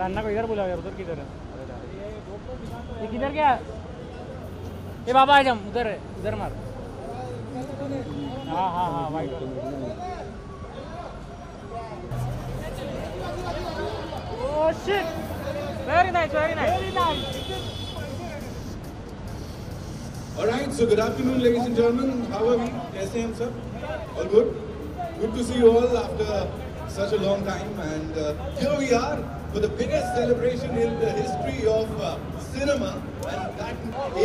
अन्ना को इधर बुलाओ यार, उधर किधर है? ये किधर गया? ये बाबा आजम उधर है, उधर मार। हाँ हाँ हाँ वाइट वाला। Oh shit! Very nice, very nice. Very nice. All right, so good afternoon, ladies and gentlemen. How are we? कैसे हैं हम सब? All good? Good to see you all after such a long time, and here we are for the biggest celebration in the history of cinema, and that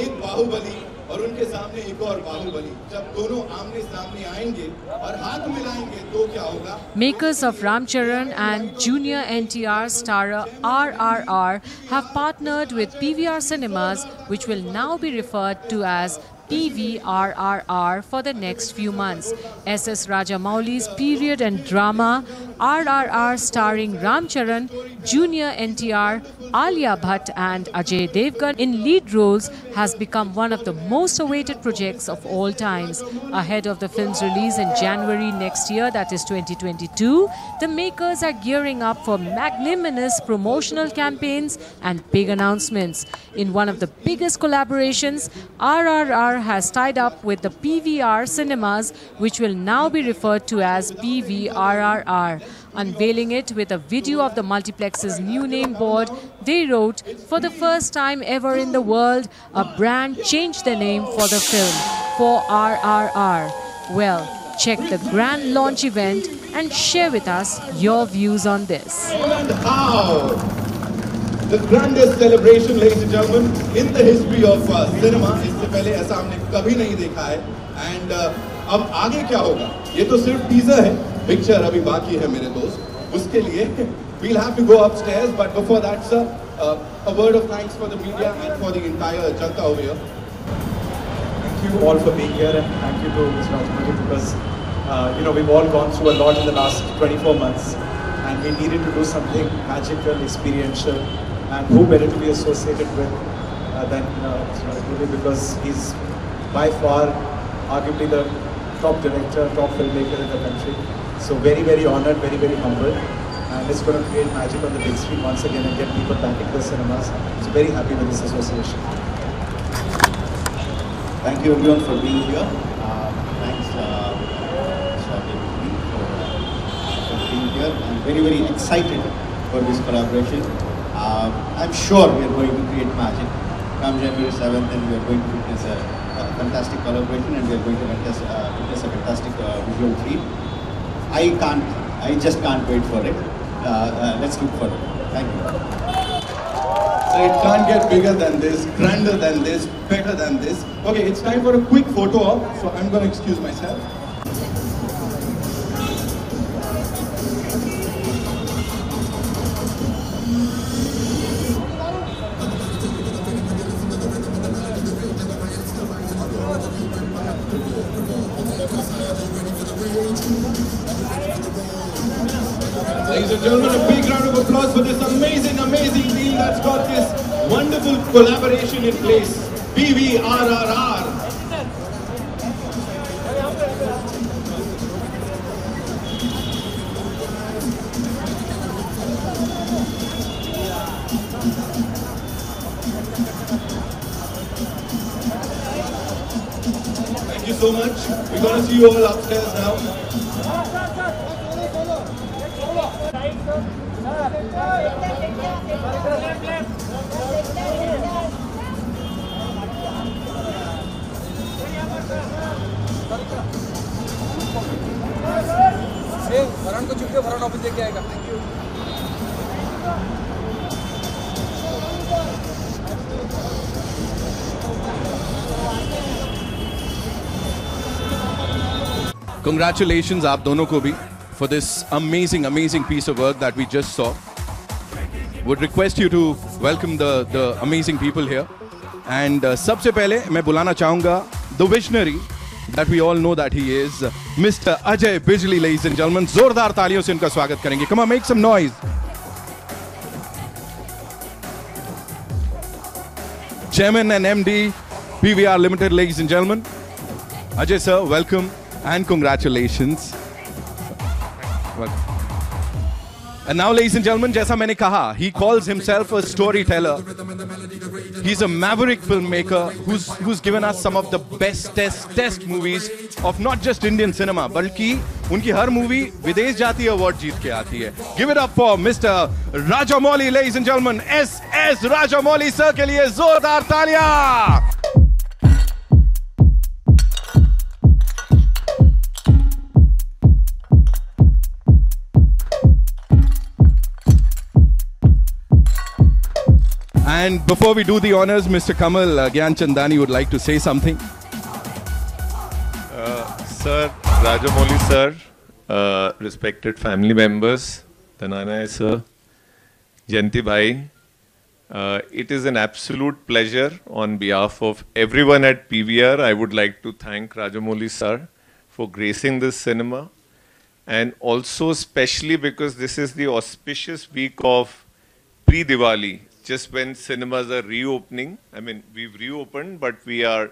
एक बाहुबली और उनके सामने एक और बाहुबली, जब दोनों आमने सामने आएंगे और हाथ मिलाएंगे तो क्या होगा? Makers of Ram Charan and Junior NTR starrer RRR have partnered with PVR Cinemas, which will now be referred to as PVRRR for the next few months. S.S. Rajamouli's period and drama RRR starring Ram Charan, Junior NTR, Alia Bhatt and Ajay Devgan in lead roles has become one of the most awaited projects of all times. Ahead of the film's release in January next year, that is 2022, the makers are gearing up for magnanimous promotional campaigns and big announcements. In one of the biggest collaborations, RRR has tied up with the PVR Cinemas, which will now be referred to as PVRRR. Unveiling it with a video of the multiplex's new name board, they wrote, "For the first time ever in the world, a brand changed their name for the film, for RRR." Well, check the grand launch event and share with us your views on this. And how? The grandest celebration, ladies and gentlemen, in the history of cinema. इससे पहले ऐसा हमने कभी नहीं देखा है. And अब आगे क्या होगा? ये तो सिर्फ टीजर है. Picture अभी बाकी है मेरे दोस्त. उसके लिए we'll have to go upstairs. But before that, sir, a word of thanks for the media and for the entire Janta over here. Thank you all for being here, and thank you to Mr. Rajamouli, because we've all gone through a lot in the last 24 months, and we needed to do something magical, experiential, and who better to be associated with than Mr. Rajamouli, because he's by far arguably the top director, top filmmaker in the country. So very, very honored, very, very humbled, and it's going to create magic on the big screen once again and get people back into the cinemas. So very happy with this association. Thank you everyone for being here. Thanks for being here. I'm very, very excited for this collaboration. I'm sure we are going to create magic. Come January 7th, and we are going to witness a fantastic collaboration, and we are going to witness a fantastic visual treat. I just can't wait for it. Let's look for it. Thank you. So it can't get bigger than this, grander than this, better than this. Okay, it's time for a quick photo op, so I'm going to excuse myself. Ladies and gentlemen, a big round of applause for this amazing, amazing team that's got this wonderful collaboration in place. PVRRR. Thank you so much. We're going to see you all upstairs now. Farhan को चुप के Farhan office लेके आएगा. Thank you. Congratulations आप दोनों को भी for this amazing, amazing piece of work that we just saw. Would request you to welcome the amazing people here. And सबसे पहले मैं बुलाना चाहूँगा the visionary that we all know that he is, Mr. Ajay Bijli, ladies and gentlemen. जोरदार तालियों से उनका स्वागत करेंगे. Come on, make some noise. Chairman and MD, PVR Limited, ladies and gentlemen. Ajay sir, welcome and congratulations. Welcome. And now, ladies and gentlemen, जैसा मैंने कहा, he calls himself a storyteller. He's a maverick filmmaker who's given us some of the best test movies of not just Indian cinema, बल्कि उनकी हर movie विदेश जाती है, award जीत के आती है. Give it up for Mr. Rajamouli, ladies and gentlemen. S.S. Rajamouli sir के लिए जोरदार तालियां. And before we do the honors, Mr. Kamal Gyanchandani would like to say something. Sir, Rajamouli sir, respected family members, Dhananaya sir, Jayanti bhai, it is an absolute pleasure on behalf of everyone at PVR. I would like to thank Rajamouli sir for gracing this cinema, and also especially because this is the auspicious week of pre-Diwali. Just when cinemas are reopening. I mean, we've reopened, but we are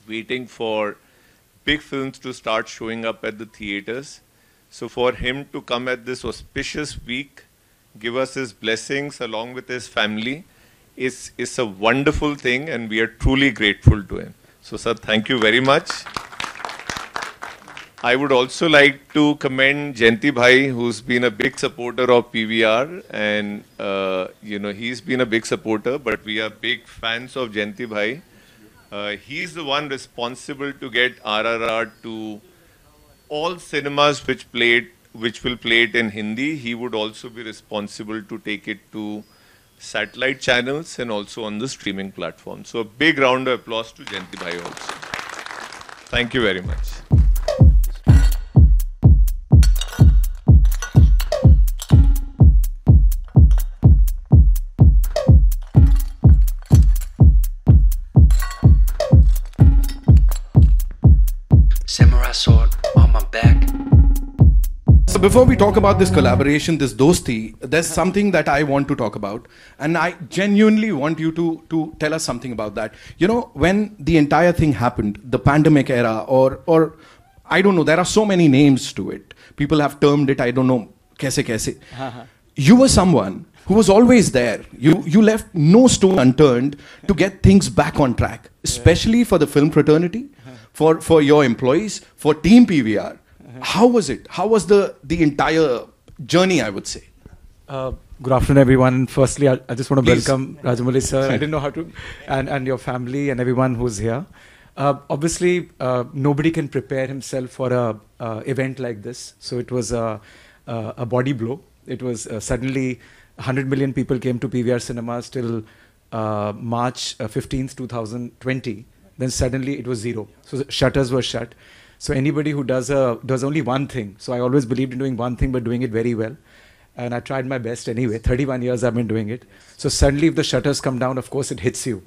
waiting for big films to start showing up at the theaters. So for him to come at this auspicious week, give us his blessings along with his family, is a wonderful thing, and we are truly grateful to him. So sir, thank you very much. I would also like to commend Jayanti bhai, who's been a big supporter of PVR, and you know, he's been a big supporter, but we are big fans of Jayanti bhai. He's the one responsible to get RRR to all cinemas which will play it in Hindi. He would also be responsible to take it to satellite channels and also on the streaming platform. So a big round of applause to Jayanti bhai also. Thank you very much. Sword on my back. So before we talk about this collaboration, this dosti, there's something that I want to talk about, and I genuinely want you to tell us something about that. You know, when the entire thing happened, the pandemic era, or I don't know, there are so many names to it. People have termed it, I don't know, kaise. You were someone who was always there. You left no stone unturned to get things back on track, especially for the film fraternity. For your employees, for Team PVR. How was it? How was the entire journey, I would say? Good afternoon, everyone. Firstly, I just want to Please. welcome Rajamouli sir. I didn't know how to, and your family and everyone who's here. Obviously, nobody can prepare himself for a event like this. So it was a body blow. It was suddenly 100 million people came to PVR cinemas till March 15th, 2020. Then suddenly it was zero. So the shutters were shut. So anybody who does only one thing. So I always believed in doing one thing, but doing it very well. And I tried my best anyway. 31 years I've been doing it. So suddenly if the shutters come down, of course it hits you.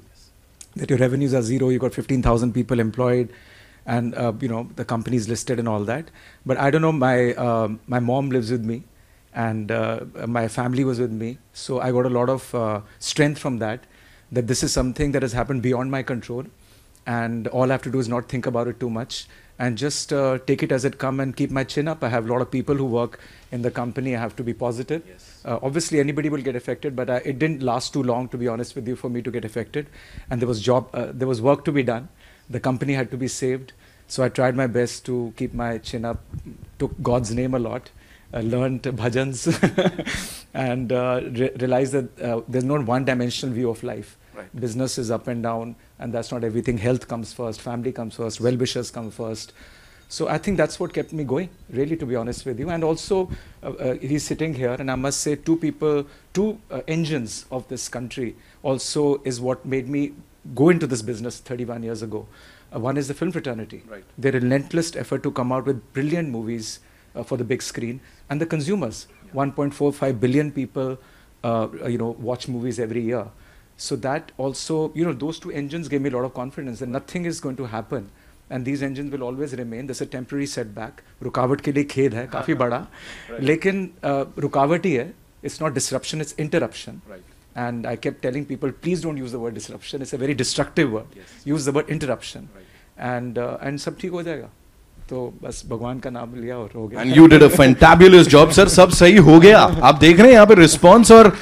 That your revenues are zero, you've got 15,000 people employed, and you know, the company's listed and all that. But I don't know, my mom lives with me, and my family was with me. So I got a lot of strength from that this is something that has happened beyond my control. And all I have to do is not think about it too much and just take it as it comes and keep my chin up. I have a lot of people who work in the company. I have to be positive. Yes. Obviously, anybody will get affected, but it didn't last too long, to be honest with you, for me to get affected. And there was work to be done. The company had to be saved. So I tried my best to keep my chin up, took God's name a lot, learned bhajans, and realized that there's not one-dimensional view of life. Right. Business is up and down, and that's not everything. Health comes first, family comes first, well-wishers come first. So I think that's what kept me going, really, to be honest with you. And also, he's sitting here, and I must say two engines of this country also is what made me go into this business 31 years ago. One is the film fraternity. Right. Their relentless effort to come out with brilliant movies for the big screen, and the consumers. Yeah. 1.45 billion people, watch movies every year. So that also, those two engines gave me a lot of confidence that nothing is going to happen. And these engines will always remain. There's a temporary setback. रुकावट के लिए खेद है, काफी बड़ा. लेकिन रुकावट ही है. It's not disruption, it's interruption. Right. And I kept telling people, please don't use the word disruption. It's a very destructive word. Yes. Use the word interruption. Right. And सब ठीक हो जाएगा. तो बस भगवान का नाम लिया और हो गया. And you did a fantabulous job, sir. सब सही हो गया. आप देख रहे हैं यहाँ पे response और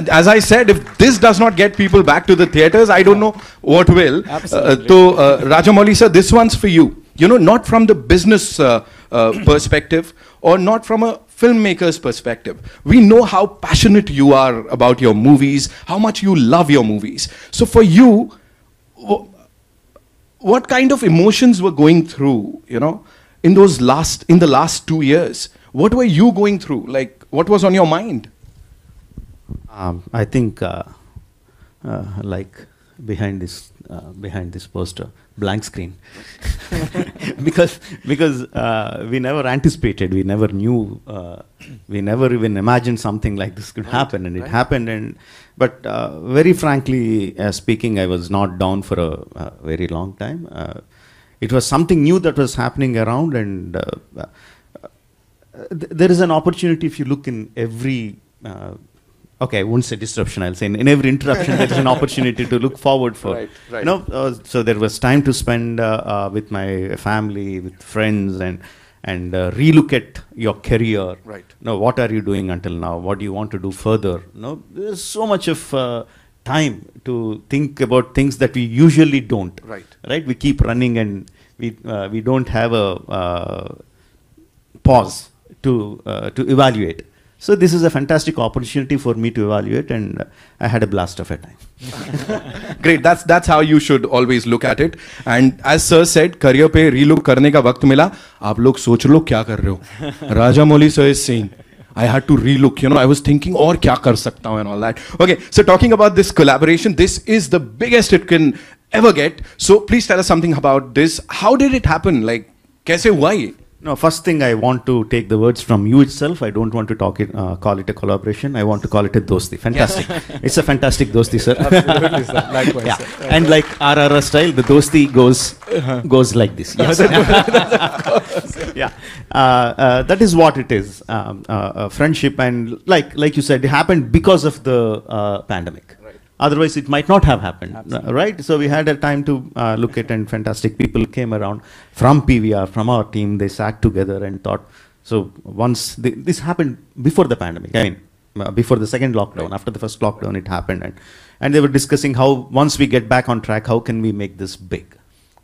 as I said, if this does not get people back to the theaters, I don't know what will. तो Rajamouli sir, this one's for you. You know, not from the business perspective or not from a filmmaker's perspective. We know how passionate you are about your movies, how much you love your movies. So for you, what kind of emotions were going through, you know, in the last 2 years? What were you going through? Like, what was on your mind? I think, like behind this poster, blank screen, because we never anticipated, we never knew, we never even imagined something like this could happen, and it happened. But very frankly speaking, I was not down for a very long time. It was something new that was happening around, and there is an opportunity if you look in every. Okay, I won't say disruption, I'll say in every interruption there is an opportunity to look forward for. Right. You know, so there was time to spend with my family, with friends, and relook at your career. Right. Now, what are you doing until now? What do you want to do further? No, there's so much of time to think about things that we usually don't. Right. Right. We keep running, and we don't have a pause to evaluate. So this is a fantastic opportunity for me to evaluate, and I had a blast of a time. Great, that's how you should always look at it. And as sir said, career पे relook करने का वक्त मिला. आप लोग सोच लो क्या कर रहे हो. Rajamouli sir is saying, I had to relook. You know, I was thinking और क्या कर सकता हूँ and all that. Okay, so talking about this collaboration, this is the biggest it can ever get. So please tell us something about this. How did it happen? Like, कैसे हुआ ये? No, first thing I want to take the words from you itself. I don't want to call it a collaboration. I want to call it a dosti. Fantastic. It's a fantastic dosti, sir. Absolutely, sir. Likewise, yeah. sir. And like RRR style, the dosti goes like this. Yes. Yeah. That is what it is. Friendship, and like you said, it happened because of the pandemic. Otherwise, it might not have happened, right? So we had a time to look at, and fantastic people came around from PVR, from our team. They sat together and thought. So once this happened before the pandemic, I mean, before the second lockdown, Right. after the first lockdown, it happened, and they were discussing how once we get back on track, how can we make this big,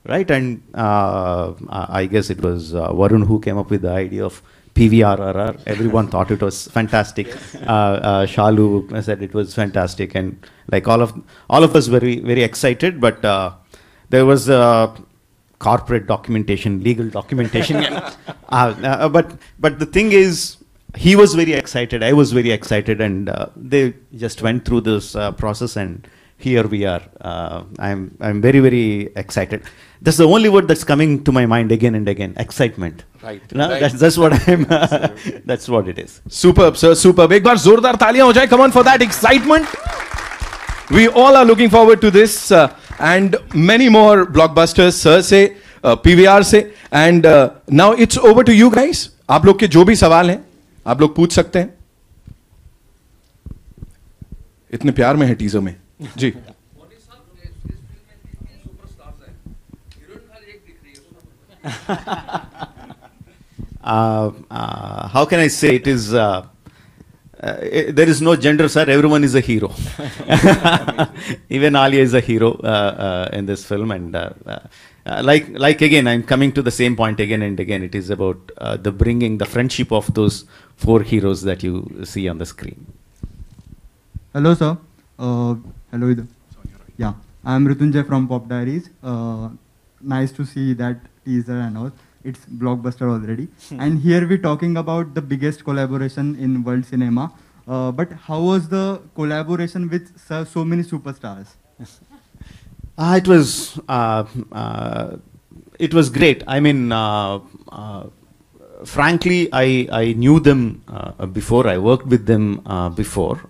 right? And I guess it was Varun who came up with the idea of PVRRR. Everyone thought it was fantastic. Shalu said it was fantastic, and like all of us very, very excited. But there was corporate documentation, legal documentation. But the thing is, he was very excited. I was very excited, and they just went through this process, and here we are. I'm very, very excited. That's the only word that's coming to my mind again and again. Excitement. Right. No, Right. that's what I'm. That's what it is. Superb, sir. Superb. एक बार जोरदार तालियां हो जाए. Come on for that excitement. We all are looking forward to this and many more blockbusters, sir से, PVR से. And now it's over to you guys. आप लोग के जो भी सवाल हैं, आप लोग पूछ सकते हैं. इतने प्यार में है टीजर में. जी. How can I say it is? There is no gender, sir. Everyone is a hero. Even Alia is a hero in this film, and like again, I'm coming to the same point again and again. It is about the bringing the friendship of those four heroes that you see on the screen. Hello, sir. Hello. Yeah, I'm Ritunjay from Pop Diaries. Nice to see that teaser and all. It's blockbuster already. And here we're talking about the biggest collaboration in world cinema. But how was the collaboration with so many superstars? It was great. I mean, frankly, I knew them before. I worked with them before.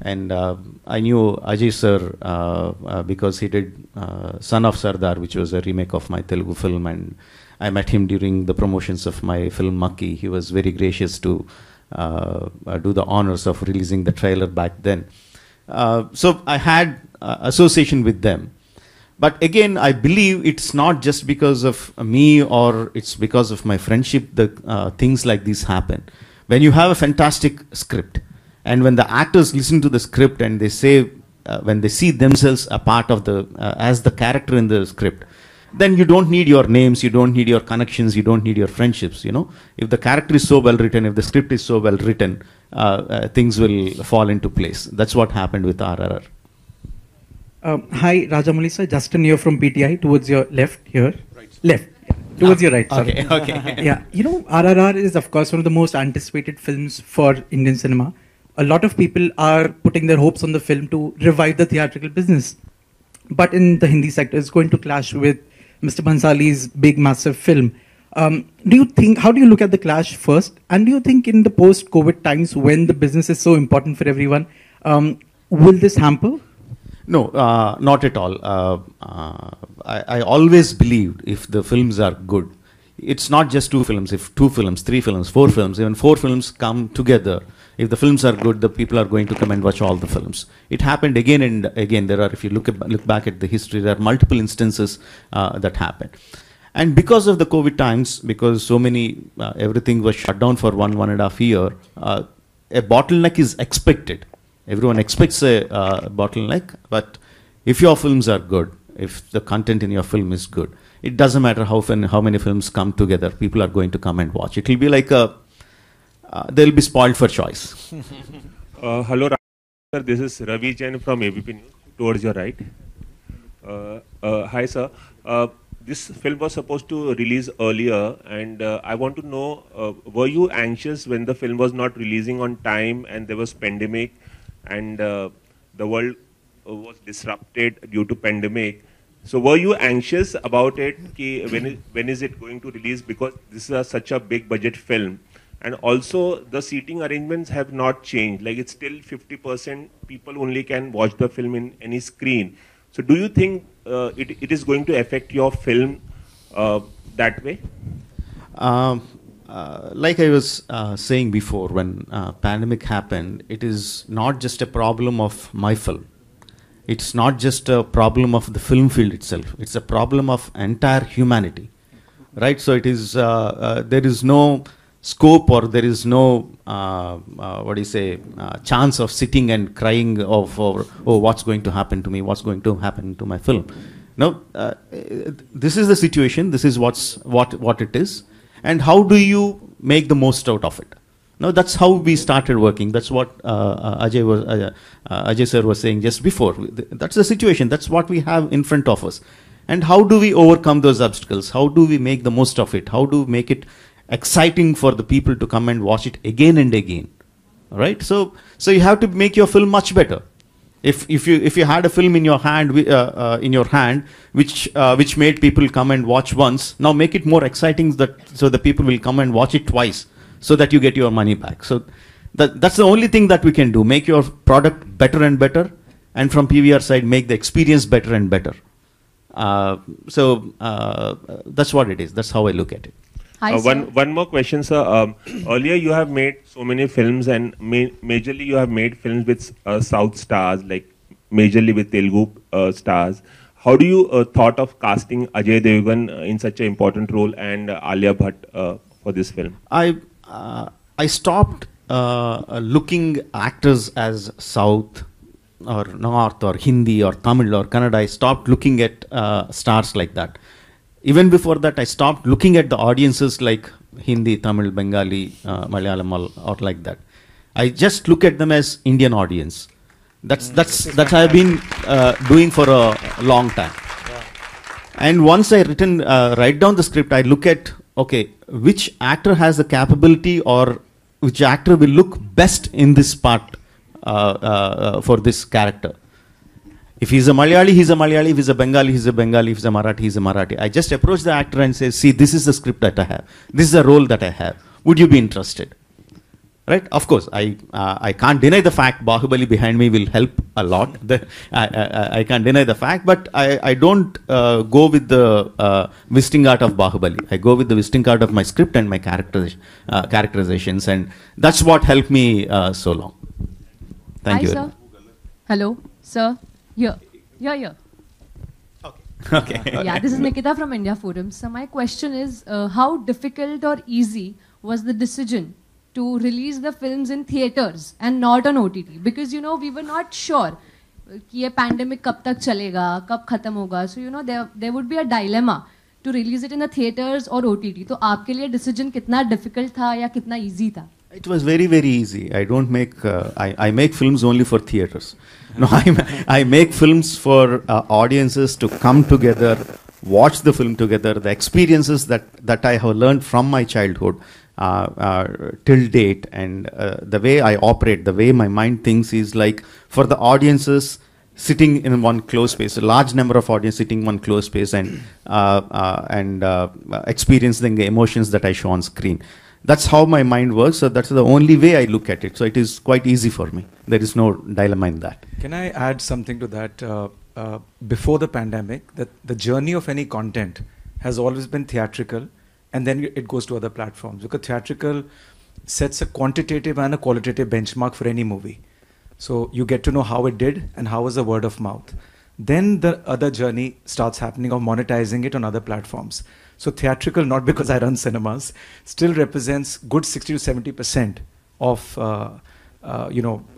And I knew Ajay sir because he did Son of Sardar, which was a remake of my Telugu film, and I met him during the promotions of my film Makki. He was very gracious to do the honors of releasing the trailer back then. So I had association with them. But again, I believe it's not just because of me or it's because of my friendship that things like this happen. When you have a fantastic script, and when the actors listen to the script and they say, when they see themselves a part of the, as the character in the script, then you don't need your names, you don't need your connections, you don't need your friendships, you know. If the character is so well written, if the script is so well written, things will fall into place. That's what happened with RRR. Hi, Rajamouli sir, Justin here from PTI, towards your left here. Right. Left. Towards your right, sorry. Okay. Yeah, you know, RRR is of course one of the most anticipated films for Indian cinema. A lot of people are putting their hopes on the film to revive the theatrical business. But in the Hindi sector, it's going to clash with Mr. Bhansali's big, massive film. Do you think, how do you look at the clash first? And do you think in the post-COVID times when the business is so important for everyone, will this hamper? No, not at all. I always believed if the films are good, it's not just 2 films, if 2 films, 3 films, 4 films, even 4 films come together, if the films are good, the people are going to come and watch all the films. It happened again and again. There are, if you look back at the history, there are multiple instances that happened. And because of the COVID times, because so many, everything was shut down for 1.5 years, a bottleneck is expected. Everyone expects a bottleneck, but if your films are good, if the content in your film is good, it doesn't matter how many films come together, people are going to come and watch. It will be like a, they'll be spoiled for choice. Hello, sir. This is Ravi Jain from ABP News, towards your right. Hi, sir. This film was supposed to release earlier, and I want to know, were you anxious when the film was not releasing on time and there was pandemic and the world was disrupted due to pandemic? So were you anxious about it? When is it going to release? Because this is such a big budget film. And also the seating arrangements have not changed. Like it's still 50% people only can watch the film in any screen. So do you think it is going to affect your film that way? Like I was saying before, when pandemic happened, it is not just a problem of my film. It's not just a problem of the film field itself. It's a problem of entire humanity, right? So it is, there is no scope or there is no, chance of sitting and crying of, oh, what's going to happen to me? What's going to happen to my film? No, this is the situation. This is what it is. And how do you make the most out of it? No, that's how we started working. That's what Ajay sir was saying just before. That's the situation. That's what we have in front of us. And how do we overcome those obstacles? How do we make the most of it? How do we make it exciting for the people to come and watch it again and again? All right. So you have to make your film much better. If you had a film in your hand which made people come and watch once, now make it more exciting so the people will come and watch it twice, so that you get your money back. So that's the only thing that we can do. Make your product better and better, and from PVR side, make the experience better and better. That's what it is. That's how I look at it. One more question, sir. Earlier you have made so many films, and majorly you have made films with South stars, like majorly with Telugu stars. How do you thought of casting Ajay Devgan in such an important role and Alia Bhatt for this film? I stopped looking actors as South or North or Hindi or Tamil or Kannada. I stopped looking at stars like that. Even before that, I stopped looking at the audiences like Hindi, Tamil, Bengali, Malayalam or like that. I just look at them as Indian audience. That's I've been doing for a long time. Yeah. And once I write down the script, I look at, okay, which actor has the capability or which actor will look best in this part for this character. If he's a Malayali, he's a Malayali. If he's a Bengali, he's a Bengali. If he's a Marathi, he's a Marathi. I just approach the actor and say, see, this is the script that I have. This is the role that I have. Would you be interested? Right? Of course, I can't deny the fact Bahubali behind me will help a lot. I can't deny the fact, but I don't go with the visiting art of Bahubali. I go with the visiting art of my script and my characterizations, and that's what helped me so long. Thank you. Hi, sir. Hello, sir. Here. Okay. Okay. Yeah, this is Nikita from India Forum. So my question is, how difficult or easy was the decision to release the films in theaters and not on OTT? Because, you know, we were not sure कि ये pandemic कब तक चलेगा, कब खत्म होगा. So, you know, there would be a dilemma to release it in the theaters or OTT. तो आपके लिए decision कितना difficult था या कितना easy था? It was very, very easy. I don't make, I make films only for theaters. No, I make films for audiences to come together, watch the film together, the experiences that I have learned from my childhood till date, and the way I operate, the way my mind thinks is like for the audiences sitting in one closed space, a large number of audience sitting in one closed space and experiencing the emotions that I show on screen. That's how my mind works. So that's the only way I look at it. So it is quite easy for me. There is no dilemma in that. Can I add something to that? Before the pandemic, that the journey of any content has always been theatrical, and then it goes to other platforms. Because theatrical sets a quantitative and a qualitative benchmark for any movie. So you get to know how it did and how was the word of mouth. Then the other journey starts happening of monetizing it on other platforms. So theatrical, not because I run cinemas, still represents good 60 to 70% of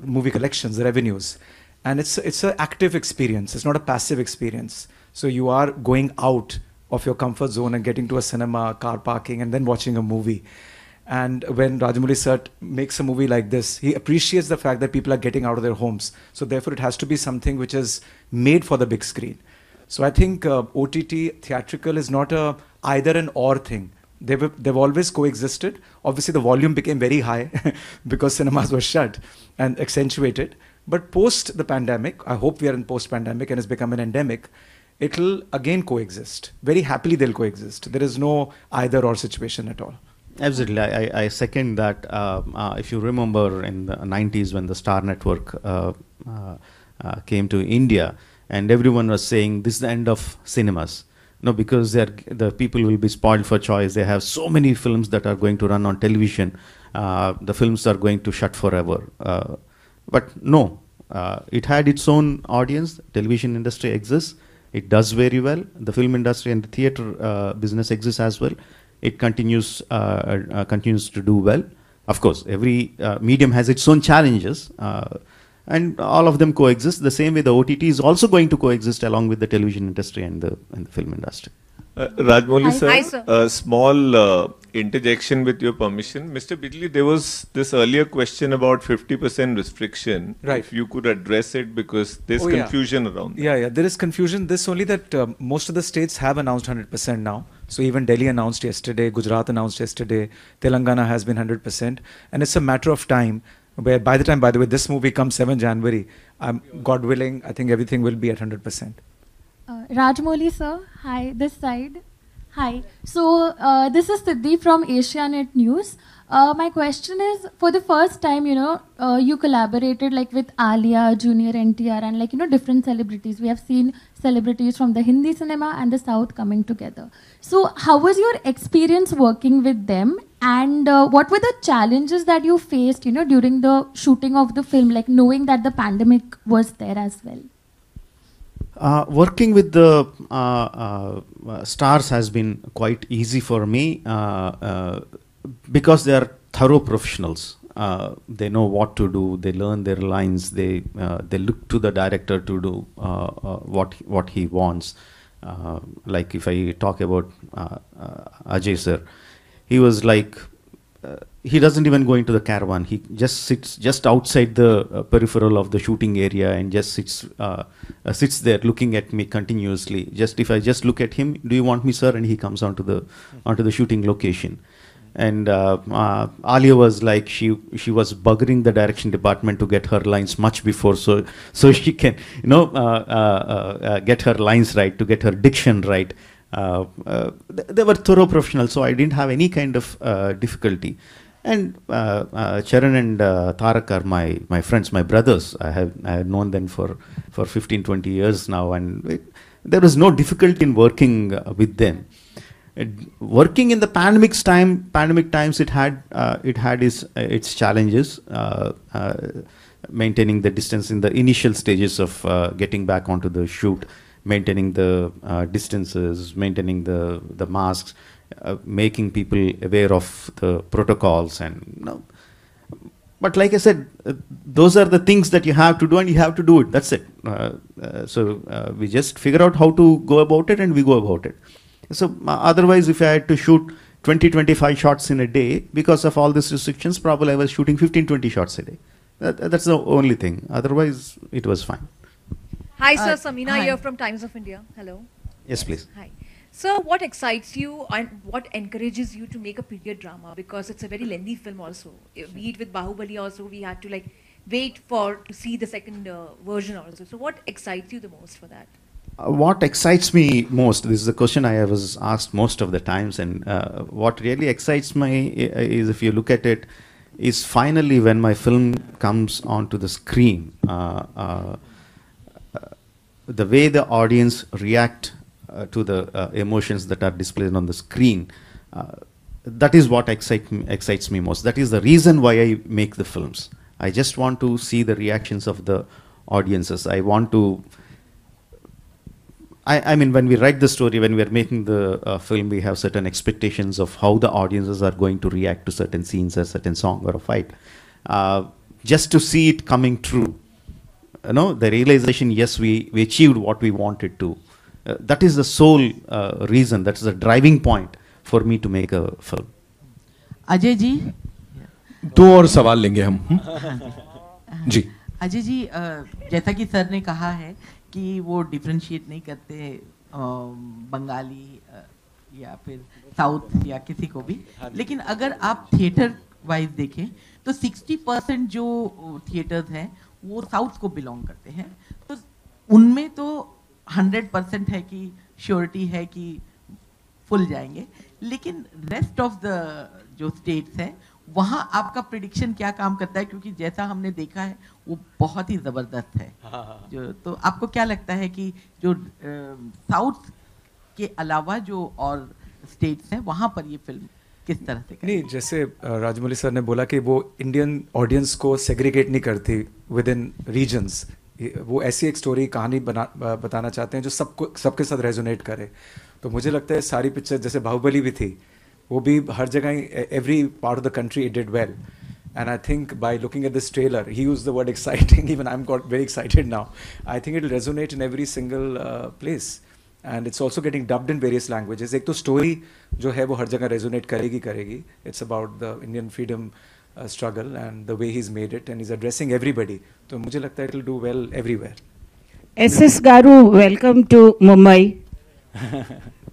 movie collections, revenues, and it's an active experience. It's not a passive experience. So you are going out of your comfort zone and getting to a cinema, car parking, and then watching a movie. And when Rajamouli sir makes a movie like this, he appreciates the fact that people are getting out of their homes. So therefore, it has to be something which is made for the big screen. So I think OTT theatrical is not a either an or thing. They've always coexisted. Obviously, the volume became very high because cinemas were shut and accentuated. But post the pandemic, I hope we are in post-pandemic and it's become an endemic, it'll again coexist. Very happily, they'll coexist. There is no either or situation at all. Absolutely, I second that. If you remember in the 90s when the Star Network came to India, and everyone was saying this is the end of cinemas. No, because the people will be spoiled for choice. They have so many films that are going to run on television. The films are going to shut forever. But no, it had its own audience. Television industry exists. It does very well. The film industry and the theater business exists as well. It continues to do well. Of course, every medium has its own challenges. And all of them coexist. The same way the OTT is also going to coexist along with the television industry and the film industry. Rajamouli sir, Hi, sir. a small interjection with your permission. Mr. Bijli, there was this earlier question about 50% restriction. Right. If you could address it, because there's Yeah. confusion around that. Yeah, there is confusion. This only that most of the states have announced 100% now. So even Delhi announced yesterday, Gujarat announced yesterday, Telangana has been 100%. And it's a matter of time where by the time, by the way, this movie comes 7 January, God willing, I think everything will be at 100%. Rajamouli sir, hi, this side. Hi. So this is Siddhi from Asianet News. My question is, for the first time, you collaborated like with Alia, Junior NTR, and different celebrities. We have seen celebrities from the Hindi cinema and the South coming together. So how was your experience working with them? And what were the challenges that you faced, during the shooting of the film, like knowing that the pandemic was there as well? Working with the stars has been quite easy for me because they are thorough professionals. They know what to do. They learn their lines. They look to the director to do what he wants. Like if I talk about Ajay sir, he was like, he doesn't even go into the caravan. He just sits just outside the peripheral of the shooting area and just sits there looking at me continuously. Just if I just look at him, do you want me, sir? And he comes onto the shooting location. And Alia was like, she was buggering the direction department to get her lines much before, so she can get her lines right, to get her diction right. They were thorough professionals, so I didn't have any kind of difficulty. And Charan and Tarak are my friends, my brothers. I have known them for 15, 20 years now, and there was no difficulty in working with them. Working in the pandemic times, it had its challenges. Maintaining the distance in the initial stages of getting back onto the shoot. maintaining the distances, maintaining the masks, making people aware of the protocols, and but like I said, those are the things that you have to do, and you have to do it. That's it. So we just figure out how to go about it, and we go about it. So otherwise, if I had to shoot 20-25 shots in a day, because of all these restrictions, probably I was shooting 15-20 shots a day. That's the only thing. Otherwise, it was fine. Hi, sir. Samina hi. here from Times of India. Hello. Yes, please. Hi. Sir, what excites you and what encourages you to make a period drama? Because it's a very lengthy film also. Be it with Bahubali also, we had to wait to see the second version also. So what excites you the most for that? What excites me most, this is a question I was asked most of the times, and what really excites me is, if you look at it, is finally when my film comes onto the screen, the way the audience react to the emotions that are displayed on the screen, that is what excites me most. That is the reason why I make the films. I just want to see the reactions of the audiences. I want to, I mean, when we write the story, when we are making the film, we have certain expectations of how the audiences are going to react to certain scenes, a certain song or a fight. Just to see it coming true, the realization, yes, we achieved what we wanted to. That is the sole reason, that is the driving point for me to make a film. Ajay ji, 2 और सवाल लेंगे हम जी। अजय जी, जैसा कि sir ने कहा है कि वो डिफरेंशिएट नहीं करते बंगाली या फिर साउथ या किसी को भी, लेकिन अगर आप थिएटर वाइज देखें तो 60% जो थिएटर्स हैं वो साउथ को बिलोंग करते हैं, तो उनमें तो 100% है कि श्योरिटी है कि फुल जाएंगे, लेकिन रेस्ट ऑफ द जो स्टेट्स हैं वहाँ आपका प्रिडिक्शन क्या काम करता है? क्योंकि जैसा हमने देखा है वो बहुत ही जबरदस्त है। जो तो आपको क्या लगता है कि जो साउथ के अलावा जो और स्टेट्स हैं वहाँ पर ये फिल्म किस तरह से नहीं, जैसे राजमौली सर ने बोला कि वो इंडियन ऑडियंस को सेग्रीगेट नहीं करती विद इन रीजन्स, वो ऐसी एक स्टोरी कहानी बताना चाहते हैं जो सबके साथ रेजोनेट करे। तो मुझे लगता है सारी पिक्चर, जैसे बाहुबली भी थी, वो भी हर जगह, every part of the country it did well, and I think by looking at this trailer, he used the word exciting, even I'm got very excited now. I think it will resonate in every single place, and it's also getting dubbed in various languages. एक तो story जो है वो हर जगह resonate करेगी. It's about the Indian freedom struggle and the way he's made it, and he's addressing everybody. तो मुझे लगता है it will do well everywhere. SS Garu, welcome to Mumbai.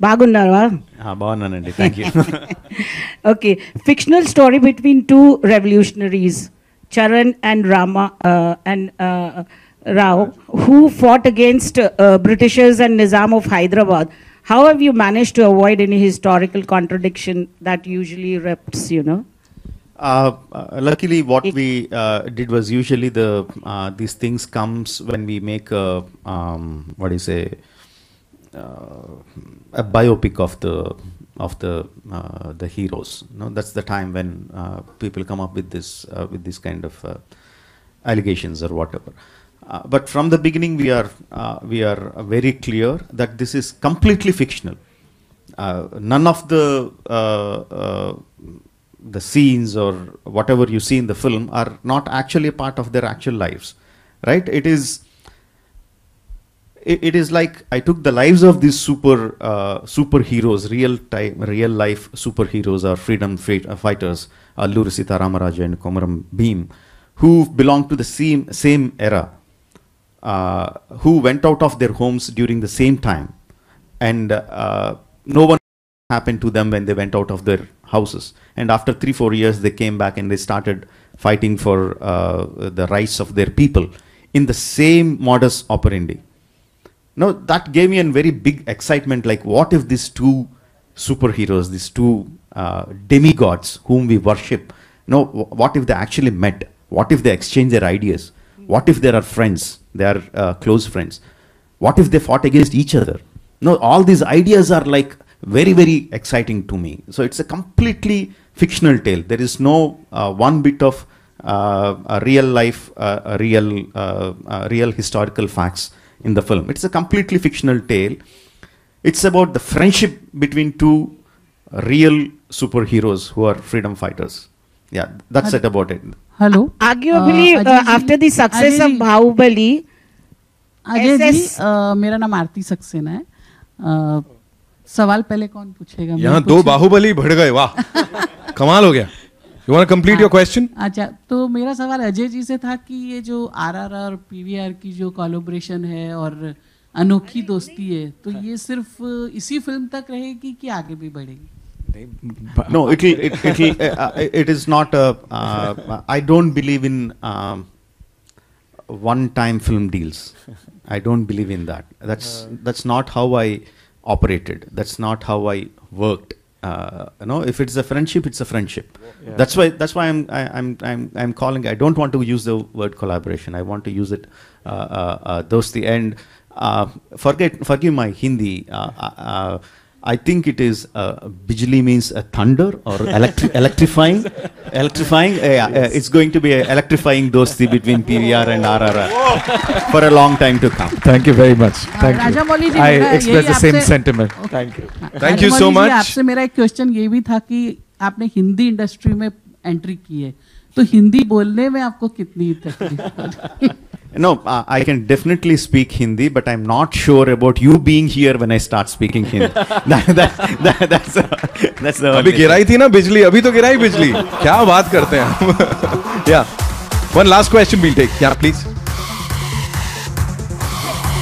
బాగున్నారా? బాగున్నానండి, thank you. Okay, fictional story between two revolutionaries, Charan and Rao, who fought against Britishers and Nizam of Hyderabad. How have you managed to avoid any historical contradiction that usually erupts, Luckily, what we did was, usually these things comes when we make a biopic of the heroes. That's the time when people come up with this kind of allegations or whatever. But from the beginning, we are very clear that this is completely fictional. None of the scenes or whatever you see in the film are not actually a part of their actual lives, right? It is like I took the lives of these superheroes, real life superheroes or freedom fighters, Alluri Sita Ramaraja and Komaram Bhim, who belong to the same era, who went out of their homes during the same time, and no one happened to them when they went out of their houses. And after 3-4 years, they came back and they started fighting for the rights of their people in the same modus operandi. Now, that gave me a very big excitement, like what if these two superheroes, these two demigods whom we worship, what if they actually met? What if they exchange their ideas? What if they are friends? They are close friends. What if they fought against each other? All these ideas are like very, very exciting to me. So it's a completely fictional tale. There is no one bit of real life, real historical facts in the film. It's a completely fictional tale. It's about the friendship between two real superheroes who are freedom fighters. Yeah, that's it about it. Hello. Arguably, after the success of Bahubali, Ajay ji, मेरा नाम आरती सक्सेना है. सवाल पहले कौन पूछेगा? यहाँ दो बाहुबली बढ़ गए, वाह, कमाल हो गया. You want to complete your question? अच्छा, तो मेरा सवाल अजय जी से था कि ये जो RRR PVR की जो कोलैबोरेशन है और अनोखी दोस्ती है, तो ये सिर्फ इसी फिल्म तक रहेगी कि आगे भी बढ़ेगी? No, it is not a. I don't believe in one-time film deals. I don't believe in that. That's not how I operated. That's not how I worked. If it's a friendship, it's a friendship. Yeah. That's why I'm calling. I don't want to use the word collaboration. I want to use it dosti. And forgive my Hindi. I think it is bijli means a thunder or electrifying. It's going to be an electrifying dosti between PVR and RRR for a long time to come. Thank you very much. Thank you. Rajamouli ji, I express the same sentiment. Thank you. Thank you so much. आपसे मेरा एक question ये भी था कि आपने Hindi industry में entry की है, तो हिंदी बोलने में आपको कितनी तकलीफ? No, I can definitely speak Hindi, but I'm not sure about you being here when I start speaking Hindi. That's the अभी गिराई थी ना बिजली, अभी तो गिराई बिजली. क्या बात करते हैं? Yeah. One last question we'll take. Yeah, please.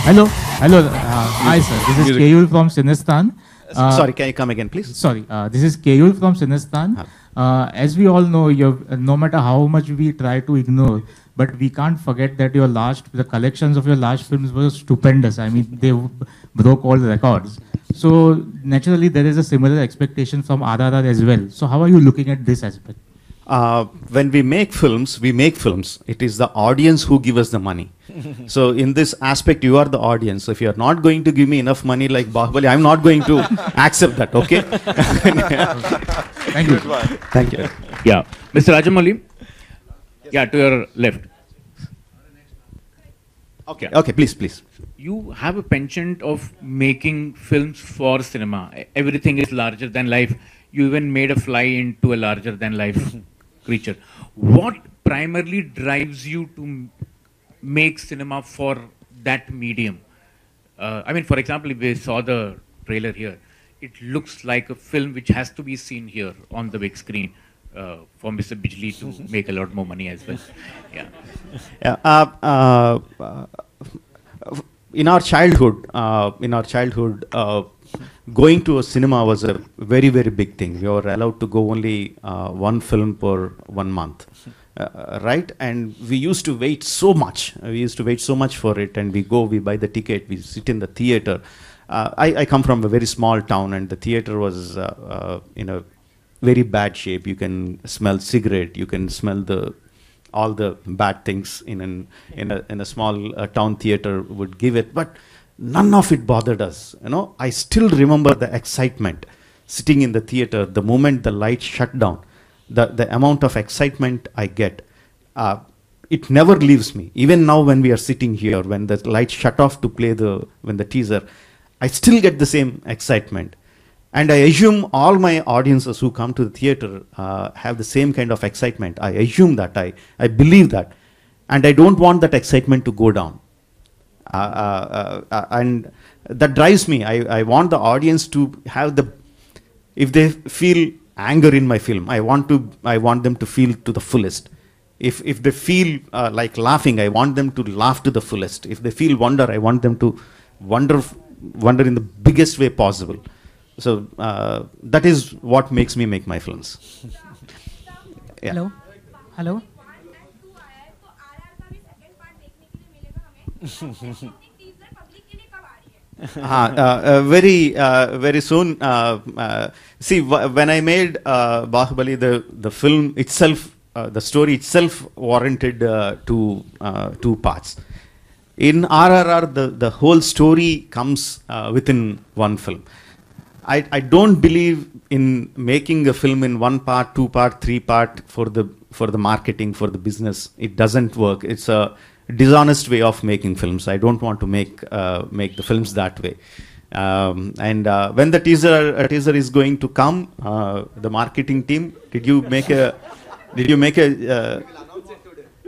Hello. Hi, sir. This is Keyul from Sinistan. Sorry, can you come again, please? Sorry, this is Keyul from Sinistan. As we all know, no matter how much we try to ignore, but we can't forget that the collections of your last films were stupendous. I mean, they broke all the records. So naturally, there is a similar expectation from RRR as well. So how are you looking at this aspect? When we make films, It is the audience who give us the money. So in this aspect, you are the audience. So if you are not going to give me enough money like Bahubali, I'm not going to accept that, okay? Thank you. Thank you. Yeah. Mr. Rajamouli? Yeah, to your left. Okay, please. You have a penchant of making films for cinema. Everything is larger than life. You even made a fly into a larger than life creature. What primarily drives you to make cinema for that medium? I mean, for example, if we saw the trailer here, it looks like a film which has to be seen here on the big screen for Mr. Bijli to make a lot more money as well. In our childhood, going to a cinema was a very, very big thing. We were allowed to go only one film per 1 month, right? And we used to wait so much. For it, and we buy the ticket, we sit in the theater. I come from a very small town, and the theater was in a very bad shape. You can smell cigarette, you can smell all the bad things in a small town theater would give it, but none of it bothered us. I still remember the excitement sitting in the theater the moment the lights shut down. The amount of excitement I get, it never leaves me. Even now, when we are sitting here, when the lights shut off to play when the teaser, I still get the same excitement. And I assume all my audiences who come to the theater have the same kind of excitement. I assume that, I believe that. And I don't want that excitement to go down. And that drives me. I want the audience to have if they feel anger in my film, I want them to feel to the fullest. If they feel like laughing, I want them to laugh to the fullest. If they feel wonder, I want them to wonder in the biggest way possible. So that is what makes me make my films. Yeah. Hello. Very soon. See, when I made Bahubali, the film itself, the story itself warranted two parts. In RRR, the whole story comes within one film. I don't believe in making a film in 1 part, 2 part, 3 part for the marketing, for the business. It doesn't work. It's dishonest way of making films. I don't want to make the films that way. And when the teaser is going to come, the marketing team, did you make a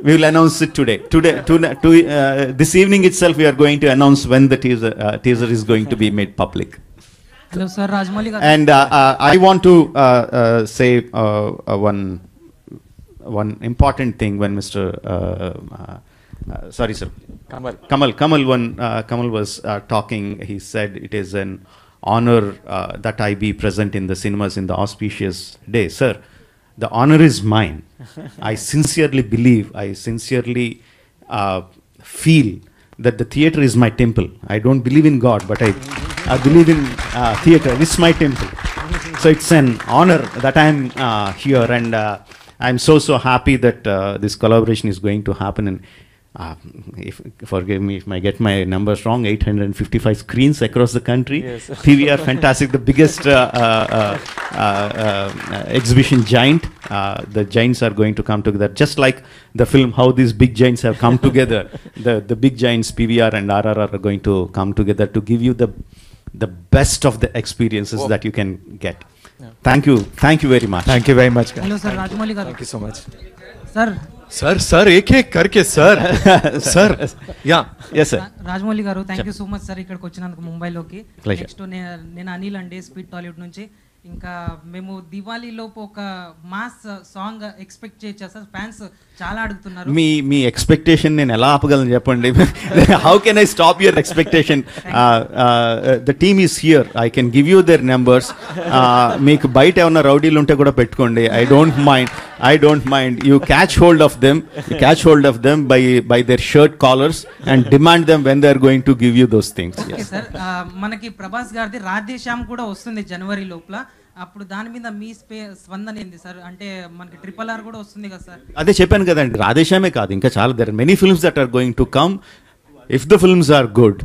we will announce it today. This evening itself, we are going to announce when the teaser is going to be made public. Hello, sir. Rajamouli garu. And I want to say one important thing when Mr. Sorry, sir. Kamal was talking. He said it is an honor that I be present in the cinemas in the auspicious day. Sir, the honor is mine. I sincerely believe, I sincerely feel that the theater is my temple. I don't believe in God, but I believe in theater. It's my temple. So it's an honor that I'm here, and I'm so happy that this collaboration is going to happen. And forgive me if I get my numbers wrong, 855 screens across the country. Yes. PVR, fantastic, the biggest exhibition giant. The giants are going to come together, just like the film, how these big giants have come together. The big giants, PVR and RRR, are going to come together to give you the best of the experiences that you can get. Yeah. Thank you very much. Thank you very much, guys. Hello, sir. Rajamouli garu. Thank you so much. Sir, एक करके sir. Yeah. Yes, sir. Rajamouli గారు, thank you so much sir ఇక్కడికి వచ్చినందుకు ముంబైలోకి. Pleasure. Next నేను అనిల్ అండి, speed Tollywood నుంచి. ఇంకా మేము దివాళీలోపు ఒక మాస్ సాంగ్ ఎక్స్పెక్ట్ చేయొచ్చా సార్? ఫ్యాన్స్ చాలా అడుగుతున్నారు. మీ ఎక్స్పెక్టేషన్ నేను ఎలా ఆపగలను చెప్పండి? How can I stop your expectation? The team is here. I can give you their numbers. మీకు బయట ఏమన్నా రౌడీలు ఉంటే కూడా పెట్టుకోండి. I don't mind. You catch hold of them by their shirt collars and demand them when they are going to give you those things. Okay sir, మనకి ప్రభాస్ గారిది రాధేశ్యామ్ కూడా వస్తుంది జనవరి లోపల. అప్పుడు దాని మీద మీ స్పందన ఏంది సార్? అంటే మనకి RRR కూడా వస్తుంది కదా సార్? అదే చెప్పాను కదండి, రాధేశ్యామే కాదు, ఇంకా చాలా there are many films that are going to come. If the films are good,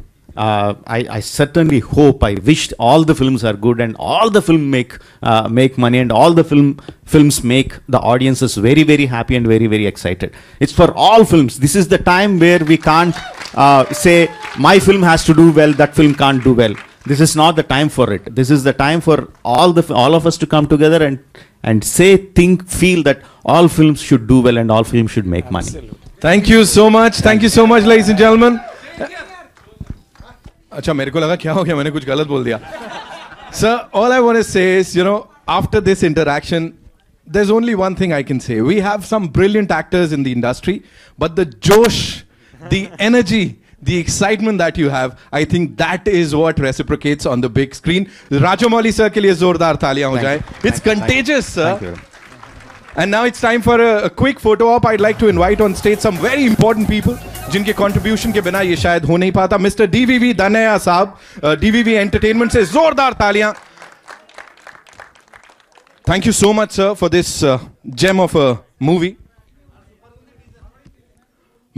I certainly hope, I wish all the films are good and all the film make money, and all the films make the audiences very, very happy and very, very excited. It's for all films. This is the time where we can't say my film has to do well, that film can't do well. This is not the time for it. This is the time for all of us to come together and say, think, feel that all films should do well and all films should make money. Thank you so much. Thank you so much, ladies and gentlemen. अच्छा, मेरे को लगा क्या हो गया, मैंने कुछ गलत बोल दिया. Sir, all I want to say is, after this interaction, there's only one thing I can say. We have some brilliant actors in the industry, but the josh, the energy, the excitement that you have, I think that is what reciprocates on the big screen. Rajamouli sir ke liye zordar taaliyan ho jaye. It's contagious, sir. Thank you. And now it's time for a quick photo op. I'd like to invite on stage some very important people जिनके contribution के बिना ये शायद हो नहीं पाता. Mr. DVV Danaya साहब, DVV Entertainment से जोरदार तालियां. Thank you so much, sir, for this gem of a movie.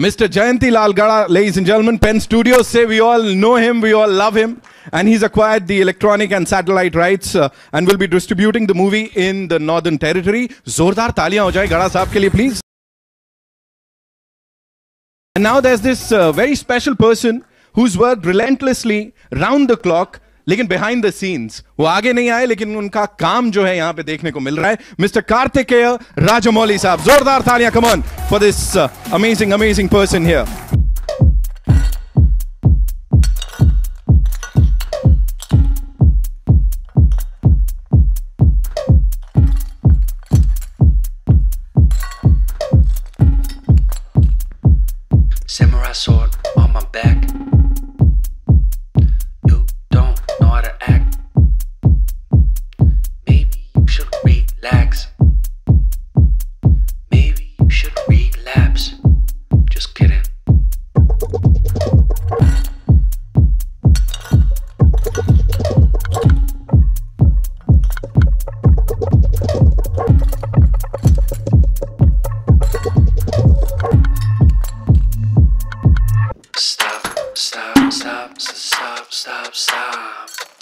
Mr. Jayanti Lal Gada, ladies and gentlemen, Pen Studios say we all know him, we all love him, and he's acquired the electronic and satellite rights and will be distributing the movie in the Northern Territory. Zordar taliyan ho jaye Gada sahab ke liye, please. And now there's this very special person who's worked relentlessly round the clock, लेकिन behind the scenes. वो आगे नहीं आए, लेकिन उनका काम जो है यहाँ पे देखने को मिल रहा है. Mr. Kartikeya Rajamouli साहब, जोरदार तालियां, come on, for this amazing person here. Samurai sword on my back. You don't know how to act. Maybe you should relax. Maybe you should relapse. Just kidding. Stop, stop, stop, stop, stop, stop.